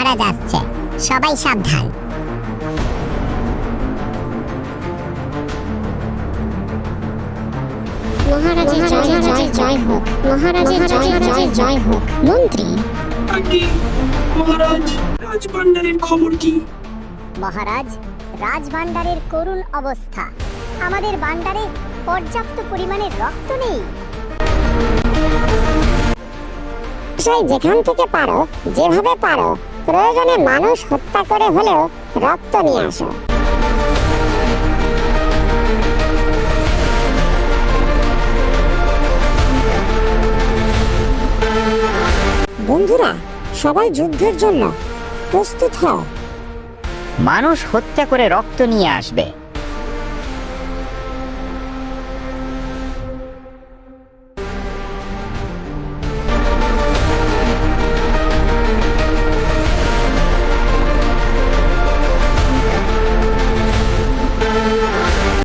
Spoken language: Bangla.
মহারাজ আসছে, সবাই সাবধান। মহারাজের জয় জয় জয় হোক, মহারাজের জয় জয় জয় হোক। মন্ত্রী, আগে মহারাজ, রাজভান্ডারের খবর কি? মহারাজ, রাজভান্ডারের করুণ অবস্থা। আমাদের ভান্ডারে পর্যাপ্ত পরিমাণে রক্ত নেই। যেখান থেকে পারো, যেভাবে পারো, প্রয়োজনে মানুষ হত্যা করে হলেও রক্ত নিয়ে আসো। বন্ধুরা, সবাই যুদ্ধের জন্য প্রস্তুত হও। মানুষ হত্যা করে রক্ত নিয়ে আসবে।